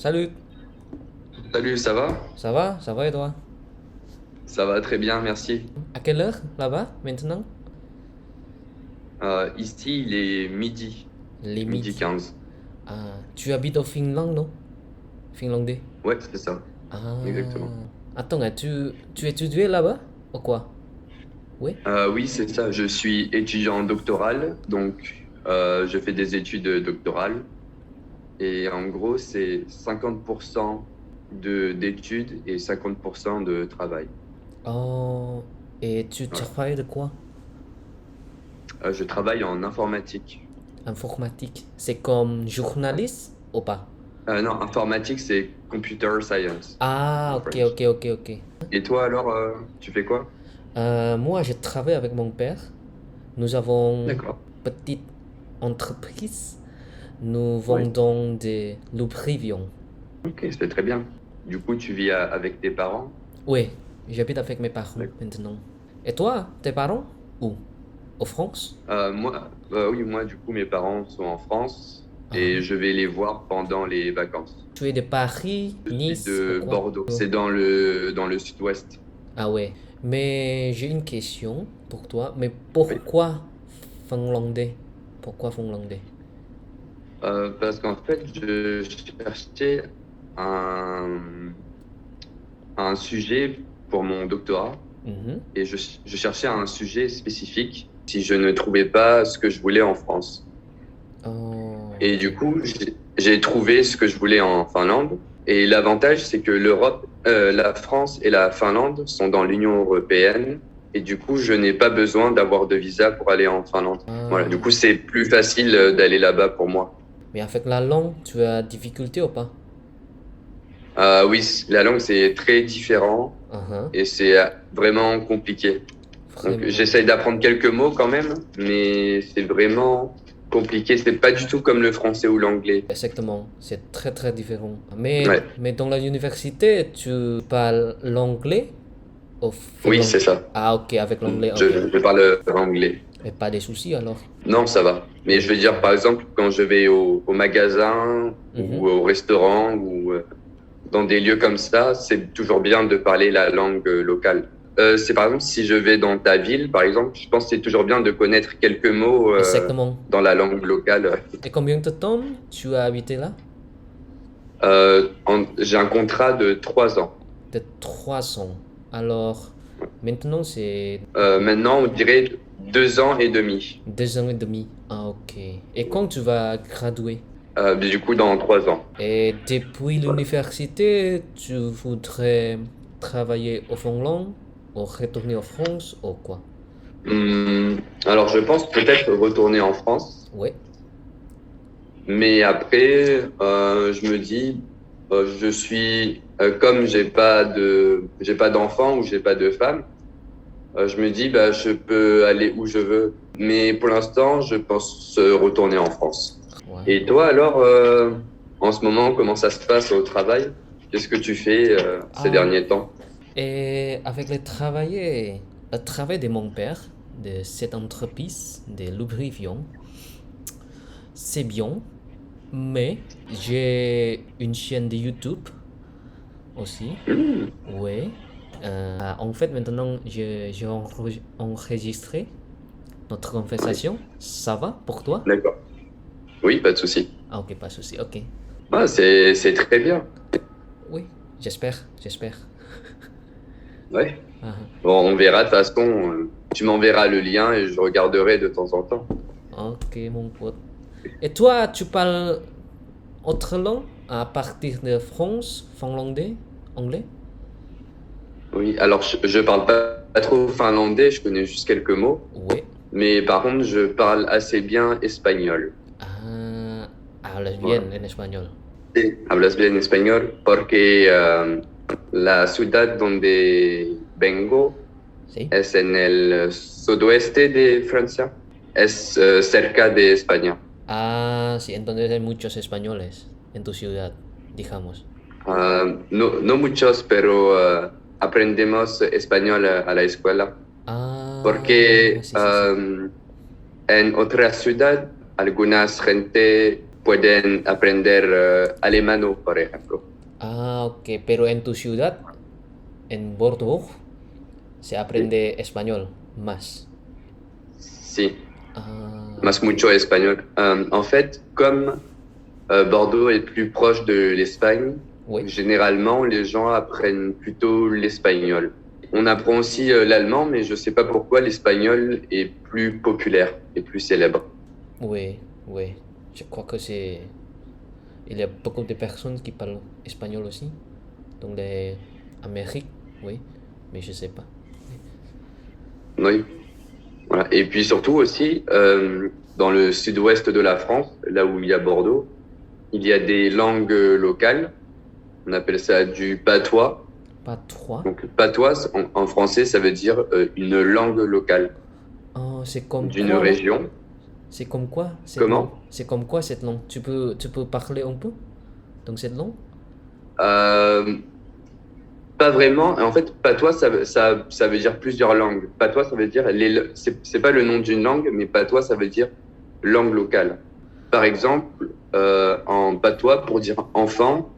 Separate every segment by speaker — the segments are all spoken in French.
Speaker 1: Salut,
Speaker 2: Salut, ça va?
Speaker 1: ça va? Ça va et toi?
Speaker 2: Ça va très bien, merci.
Speaker 1: À quelle heure là-bas maintenant?
Speaker 2: Ici, il est midi,
Speaker 1: Les
Speaker 2: midi
Speaker 1: midi.
Speaker 2: 15.
Speaker 1: Ah, tu habites au Finlande, non? Finlandais.
Speaker 2: Ouais, c'est ça, exactement.
Speaker 1: Ah, attends, tu étudiais là-bas? Ou quoi? Oui?
Speaker 2: Oui, c'est ça, je suis étudiant doctoral, donc je fais des études doctorales. Et en gros, c'est 50% d'études et 50% de travail.
Speaker 1: Oh, et tu
Speaker 2: Voilà.
Speaker 1: travailles de quoi?
Speaker 2: Je travaille en informatique.
Speaker 1: Informatique. C'est comme
Speaker 2: Ouais.
Speaker 1: journaliste ou pas?
Speaker 2: Non, informatique, c'est computer science
Speaker 1: Ah,
Speaker 2: en
Speaker 1: ok,
Speaker 2: French.
Speaker 1: ok, ok, ok.
Speaker 2: Et toi alors, tu fais quoi?
Speaker 1: Moi, je travaille avec mon père. Nous avons
Speaker 2: D'accord.
Speaker 1: petite entreprise. Nous
Speaker 2: Ouais.
Speaker 1: vendons des lubrifiants.
Speaker 2: Ok, c'est très bien. Du coup, tu vis avec tes parents?
Speaker 1: Oui, j'habite avec mes parents
Speaker 2: D'accord.
Speaker 1: maintenant. Et toi, tes parents? Où? Au France?
Speaker 2: Oui, moi, du coup, mes parents sont en France et
Speaker 1: Ah.
Speaker 2: je vais les voir pendant les vacances.
Speaker 1: Tu es de Paris,
Speaker 2: Je suis
Speaker 1: Nice ou
Speaker 2: de
Speaker 1: quoi?
Speaker 2: Bordeaux. C'est dans le sud-ouest.
Speaker 1: Ah ouais. Mais j'ai une question pour toi. Mais
Speaker 2: Oui.
Speaker 1: pourquoi finlandais? Pourquoi finlandais?
Speaker 2: Parce qu'en fait, je cherchais un, un sujet pour mon doctorat
Speaker 1: Mhm.
Speaker 2: et je cherchais un sujet spécifique si je ne trouvais pas ce que je voulais en France.
Speaker 1: Oh,
Speaker 2: Et
Speaker 1: ok.
Speaker 2: du coup, j'ai trouvé ce que je voulais en Finlande. Et l'avantage, c'est que la France et la Finlande sont dans l'Union européenne. Et du coup, je n'ai pas besoin d'avoir de visa pour aller en Finlande. Voilà. Du coup,
Speaker 1: Ah.
Speaker 2: c'est plus facile d'aller là-bas pour moi.
Speaker 1: Mais avec la langue, tu as difficulté ou pas?
Speaker 2: Oui, la langue, c'est très différent
Speaker 1: Ah ah.
Speaker 2: et c'est vraiment compliqué. Donc,
Speaker 1: Vraiment
Speaker 2: j'essaye
Speaker 1: compliqué.
Speaker 2: d'apprendre quelques mots quand même, mais c'est vraiment compliqué. C'est pas du tout comme le français ou l'anglais.
Speaker 1: Exactement, c'est très très différent.
Speaker 2: Ouais.
Speaker 1: Mais dans la université, tu parles l'anglais ou
Speaker 2: Oui,
Speaker 1: finlandais?
Speaker 2: c'est ça.
Speaker 1: Ah ok, avec l'anglais,
Speaker 2: Je,
Speaker 1: ok.
Speaker 2: je parle anglais.
Speaker 1: Et pas de soucis alors.
Speaker 2: Non, ça va. Mais je veux
Speaker 1: Ok.
Speaker 2: dire, par exemple, quand je vais au magasin
Speaker 1: Mhm.
Speaker 2: ou au restaurant ou dans des lieux comme ça, c'est toujours bien de parler la langue locale. C'est par exemple, si je vais dans ta ville, par exemple, je pense que c'est toujours bien de connaître quelques mots
Speaker 1: Exactement.
Speaker 2: dans la langue locale.
Speaker 1: Et combien de temps tu as habité là?
Speaker 2: J'ai un contrat de 3 ans.
Speaker 1: De 3 ans. Alors, maintenant c'est
Speaker 2: Maintenant, on dirait 2 ans et demi.
Speaker 1: 2 ans et demi. Ah ok. Et quand tu vas graduer?
Speaker 2: Mais du coup, dans 3 ans.
Speaker 1: Et depuis
Speaker 2: Voilà.
Speaker 1: l'université, tu voudrais travailler au Finlande ou retourner en France ou quoi?
Speaker 2: Hum, alors, je pense peut-être retourner en France.
Speaker 1: Oui.
Speaker 2: Mais après, je me dis, comme j'ai pas d'enfant ou j'ai pas de femme, je me dis, bah, je peux aller où je veux. Mais pour l'instant, je pense retourner en France.
Speaker 1: Ouais,
Speaker 2: Et
Speaker 1: ouais.
Speaker 2: toi, alors, en ce moment, comment ça se passe au travail? Qu'est-ce que tu fais ces
Speaker 1: Ah,
Speaker 2: derniers temps?
Speaker 1: et avec le travail de mon père, de cette entreprise de lubrifiants, c'est bien, mais j'ai une chaîne de YouTube aussi.
Speaker 2: Hmm,
Speaker 1: Oui. En fait, maintenant, j'ai enregistré notre
Speaker 2: oui,
Speaker 1: conversation. Ça va pour toi?
Speaker 2: d'accord. Oui, pas de souci.
Speaker 1: Ah, ok, pas de souci. Ok.
Speaker 2: Ah, c'est très bien.
Speaker 1: Oui, j'espère.
Speaker 2: Ouais.
Speaker 1: Ah,
Speaker 2: Bon, on verra de toute façon. Tu m'enverras le lien et je regarderai de temps en temps.
Speaker 1: ok, mon pote. Et toi, tu parles autre langue à partir de France, finlandais, anglais?
Speaker 2: Oui, alors je parle pas trop finlandais, je connais juste quelques mots,
Speaker 1: Oui.
Speaker 2: mais par contre je parle assez bien espagnol.
Speaker 1: Ah, hablas
Speaker 2: Voilà.
Speaker 1: bien en español.
Speaker 2: Sí, hablas bien español porque la ciudad donde vengo
Speaker 1: ¿Sí?
Speaker 2: es en el sudoeste de Francia, es cerca de España.
Speaker 1: Ah, sí, entonces hay muchos españoles en tu ciudad, digamos.
Speaker 2: No, no muchos, pero aprendemos español a la escuela
Speaker 1: Ah,
Speaker 2: porque
Speaker 1: sí, sí, sí.
Speaker 2: en otra ciudad algunas gente pueden aprender alemano, por ejemplo.
Speaker 1: Ah, ok, pero en tu ciudad, en Bordeaux, se aprende español más.
Speaker 2: Si,
Speaker 1: Ah,
Speaker 2: más mucho espagnol. En fait, comme Bordeaux est plus proche de l'Espagne,
Speaker 1: oui.
Speaker 2: généralement, les gens apprennent plutôt l'espagnol. On apprend aussi l'allemand, mais je ne sais pas pourquoi l'espagnol est plus populaire et plus célèbre.
Speaker 1: Oui, oui. Je crois que c'est... Il y a beaucoup de personnes qui parlent espagnol aussi. Dans les Amériques, oui. Mais je sais pas.
Speaker 2: Oui. Voilà. Et puis surtout aussi, dans le sud-ouest de la France, là où il y a Bordeaux, il y a des langues locales. On appelle ça du patois.
Speaker 1: Pas trois.
Speaker 2: Donc patois, en français, ça veut dire une langue locale
Speaker 1: Oh, c'est comme
Speaker 2: d'une
Speaker 1: quoi, là?
Speaker 2: région.
Speaker 1: C'est comme quoi cette
Speaker 2: Comment?
Speaker 1: langue? C'est comme quoi cette langue? Tu peux parler un peu dans cette langue?
Speaker 2: Euh, Pas vraiment. En fait, patois, ça veut dire plusieurs langues. Patois, ça veut dire c'est pas le nom d'une langue, mais patois, ça veut dire langue locale. Par exemple, en patois, pour dire enfant,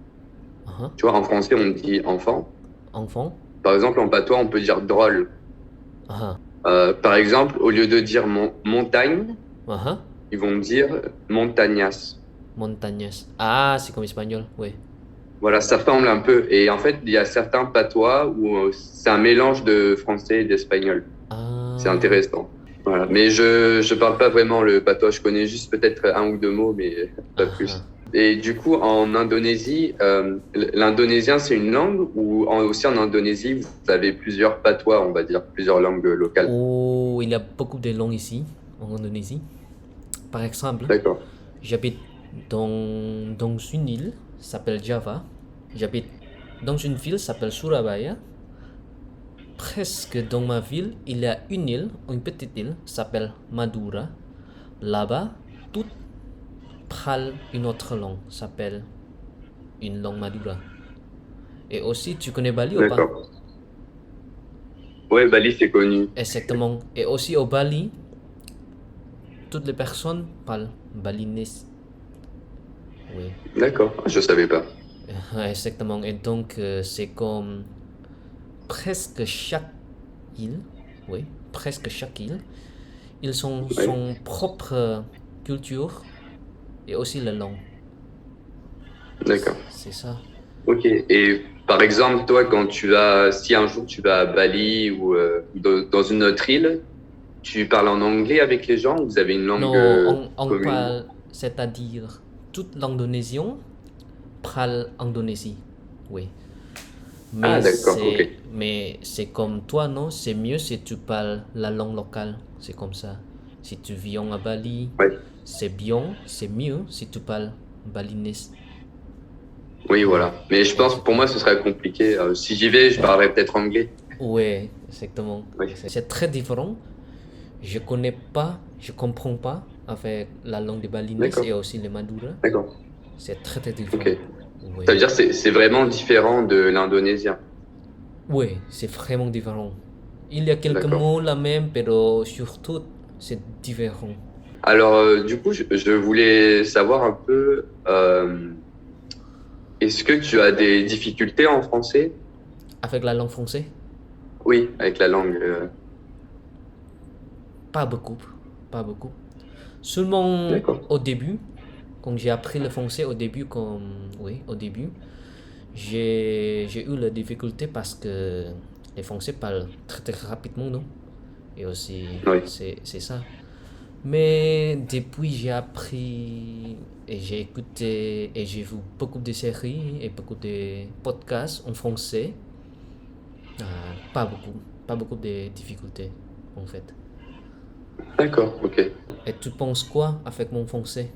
Speaker 1: Ah,
Speaker 2: tu vois, en français, on dit enfant.
Speaker 1: enfant?
Speaker 2: Par exemple, en patois, on peut dire drôle.
Speaker 1: Ah,
Speaker 2: Par exemple, au lieu de dire montagne,
Speaker 1: ah,
Speaker 2: ils vont dire montañas.
Speaker 1: montañas. Ah, c'est comme espagnol, oui.
Speaker 2: Voilà, ça ressemble un peu. Et en fait, il y a certains patois où c'est un mélange de français et d'espagnol. C'est
Speaker 1: Ah,
Speaker 2: intéressant. Voilà. Mais je parle pas vraiment le patois. Je connais juste peut-être un ou deux mots, mais pas plus. Et du coup, en Indonésie, l'indonésien, c'est une langue ou aussi en Indonésie, vous avez plusieurs patois, on va dire, plusieurs langues locales.
Speaker 1: oh, il y a beaucoup de langues ici, en Indonésie. Par exemple,
Speaker 2: D'accord.
Speaker 1: j'habite dans une île, s'appelle Java. J'habite dans une ville, s'appelle Surabaya. Presque dans ma ville, il y a une petite île, s'appelle Madura. Là-bas, tout parle une autre langue, s'appelle une langue Madura. Et aussi, tu connais Bali ou pas?
Speaker 2: D'accord. Ouais, Bali, c'est connu.
Speaker 1: Exactement. Et aussi au Bali, toutes les personnes parlent balinese. Oui,
Speaker 2: D'accord. Je savais pas.
Speaker 1: exactement. Et donc, c'est comme presque chaque île, oui, presque chaque île, ils ont
Speaker 2: Ouais.
Speaker 1: son propre culture et aussi la langue.
Speaker 2: D'accord.
Speaker 1: C'est ça.
Speaker 2: Ok. Et par exemple, toi, si un jour tu vas à Bali ou dans une autre île, tu parles en anglais avec les gens ou vous avez une langue
Speaker 1: Non, on
Speaker 2: commune?
Speaker 1: parle, c'est-à-dire, toute l'Indonésien parle Indonésie, oui.
Speaker 2: Ah,
Speaker 1: Mais
Speaker 2: d'accord,
Speaker 1: c'est,
Speaker 2: ok.
Speaker 1: mais c'est comme toi, non? C'est mieux si tu parles la langue locale. C'est comme ça. Si tu viens à Bali,
Speaker 2: Ouais.
Speaker 1: c'est bien, c'est mieux si tu parles balinese.
Speaker 2: Oui, voilà. Mais je pense pour moi, ce serait compliqué. Si j'y vais, je parlerai peut-être anglais.
Speaker 1: Oui, exactement.
Speaker 2: Oui.
Speaker 1: C'est très différent. Je connais pas, je comprends pas avec la langue de balinese
Speaker 2: D'accord.
Speaker 1: et aussi le madura.
Speaker 2: D'accord.
Speaker 1: C'est très très différent.
Speaker 2: Ok.
Speaker 1: Oui.
Speaker 2: Ça veut dire que c'est vraiment différent de l'indonésien.
Speaker 1: Oui, c'est vraiment différent. Il y a quelques
Speaker 2: D'accord.
Speaker 1: mots la même, mais surtout, c'est différent.
Speaker 2: Alors, du coup, je voulais savoir un peu, est-ce que tu as des difficultés en français?
Speaker 1: Avec la langue française,
Speaker 2: Oui, avec la langue.
Speaker 1: pas beaucoup, pas beaucoup. Seulement
Speaker 2: D'accord.
Speaker 1: au début, quand j'ai appris le français au début, oui, au début, j'ai eu la difficulté parce que les Français parlent très très rapidement, non? Et aussi,
Speaker 2: Oui.
Speaker 1: c'est ça. Mais depuis, j'ai appris et j'ai écouté et j'ai vu beaucoup de séries et beaucoup de podcasts en français. Pas beaucoup de difficultés en fait.
Speaker 2: D'accord, ok.
Speaker 1: Et tu penses quoi avec mon français?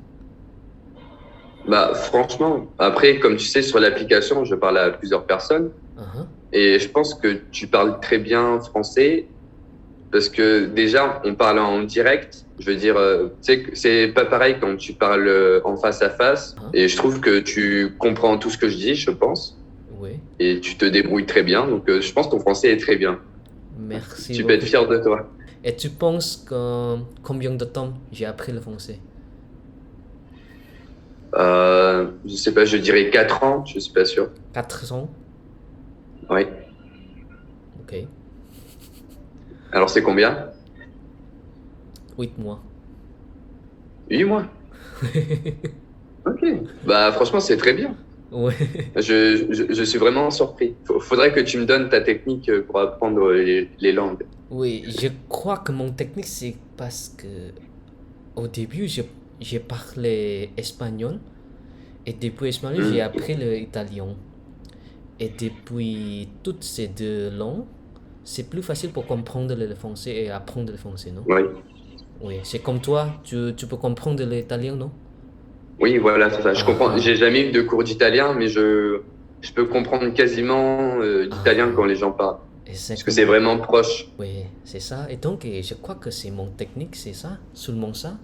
Speaker 2: Bah, franchement, après, comme tu sais, sur l'application, je parle à plusieurs personnes
Speaker 1: Uh-huh.
Speaker 2: et je pense que tu parles très bien français parce que déjà, on parle en direct. Je veux dire, tu sais, c'est pas pareil quand tu parles en face à face et je trouve que tu comprends tout ce que je dis, je pense,
Speaker 1: Oui,
Speaker 2: et tu te débrouilles très bien. Donc, je pense que ton français est très bien.
Speaker 1: merci
Speaker 2: Tu peux être
Speaker 1: beaucoup.
Speaker 2: fier de toi.
Speaker 1: Et tu penses que combien de temps j'ai appris le français?
Speaker 2: Je sais pas, je dirais 4 ans, je suis pas sûr.
Speaker 1: 400.
Speaker 2: Oui.
Speaker 1: Ok.
Speaker 2: Alors c'est combien?
Speaker 1: 8 mois.
Speaker 2: 8 mois. Ok. Bah franchement, c'est très bien.
Speaker 1: Ouais.
Speaker 2: Je suis vraiment surpris. Faudrait que tu me donnes ta technique pour apprendre les langues.
Speaker 1: Oui, je crois que mon technique, c'est parce que au début, j'ai parlé espagnol. Et depuis espagnol, j'ai
Speaker 2: Hmm.
Speaker 1: appris l'italien. Et depuis toutes ces deux langues, c'est plus facile pour comprendre le français et apprendre le français, non?
Speaker 2: Oui.
Speaker 1: Oui, c'est comme toi, tu peux comprendre l'italien, non?
Speaker 2: Oui, voilà, c'est ça. Je
Speaker 1: Ah
Speaker 2: comprends.
Speaker 1: ah,
Speaker 2: J'ai jamais eu de cours d'italien, mais je peux comprendre quasiment
Speaker 1: ah
Speaker 2: l'italien quand
Speaker 1: ah,
Speaker 2: les gens parlent. Parce que c'est
Speaker 1: exactement.
Speaker 2: vraiment proche.
Speaker 1: Oui, c'est ça. Et donc, je crois que c'est mon technique, c'est ça, seulement ça.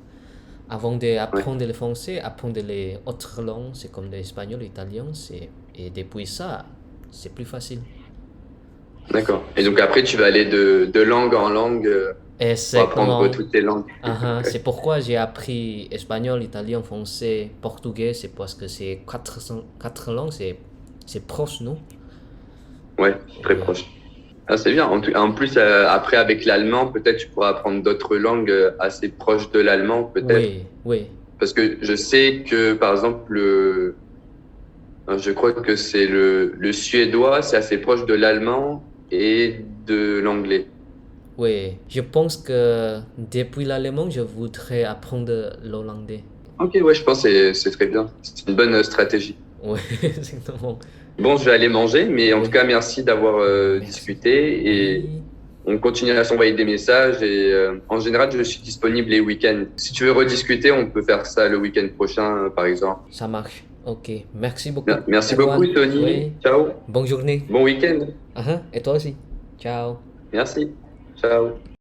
Speaker 1: Avant
Speaker 2: Ouais.
Speaker 1: d'apprendre le français, apprendre les autres langues, c'est comme l'espagnol, l'italien, et depuis ça, c'est plus facile.
Speaker 2: D'accord. Et donc après, tu vas aller de langue en langue pour apprendre
Speaker 1: Exactement.
Speaker 2: toutes les langues.
Speaker 1: Ah, ah, c'est pourquoi j'ai appris espagnol, italien, français, portugais, c'est parce que c'est quatre langues, c'est proche, non?
Speaker 2: Ouais, très
Speaker 1: Oui,
Speaker 2: proche. Ah, c'est bien. En plus, après, avec l'allemand, peut-être tu pourras apprendre d'autres langues assez proches de l'allemand, peut-être.
Speaker 1: oui, oui,
Speaker 2: Parce que je sais que, par exemple, je crois que c'est le suédois, c'est assez proche de l'allemand et de l'anglais.
Speaker 1: oui. Je pense que depuis l'allemand, je voudrais apprendre l'hollandais.
Speaker 2: Ok, ouais, je pense que c'est très bien. C'est une bonne stratégie.
Speaker 1: Oui, exactement.
Speaker 2: Bon, je vais aller manger, mais en tout
Speaker 1: Oui,
Speaker 2: cas, merci d'avoir
Speaker 1: merci.
Speaker 2: discuté et
Speaker 1: Oui,
Speaker 2: on continue à s'envoyer des messages et en général, je suis disponible les week-ends. Si tu veux rediscuter, on peut faire ça le week-end prochain, par exemple.
Speaker 1: ça marche. Ok, merci beaucoup,
Speaker 2: Merci beaucoup,
Speaker 1: Erwan.
Speaker 2: Tony.
Speaker 1: Oui,
Speaker 2: Ciao.
Speaker 1: bonne journée.
Speaker 2: Bon week-end.
Speaker 1: Ah, ah, et toi aussi. Ciao.
Speaker 2: Merci. Ciao.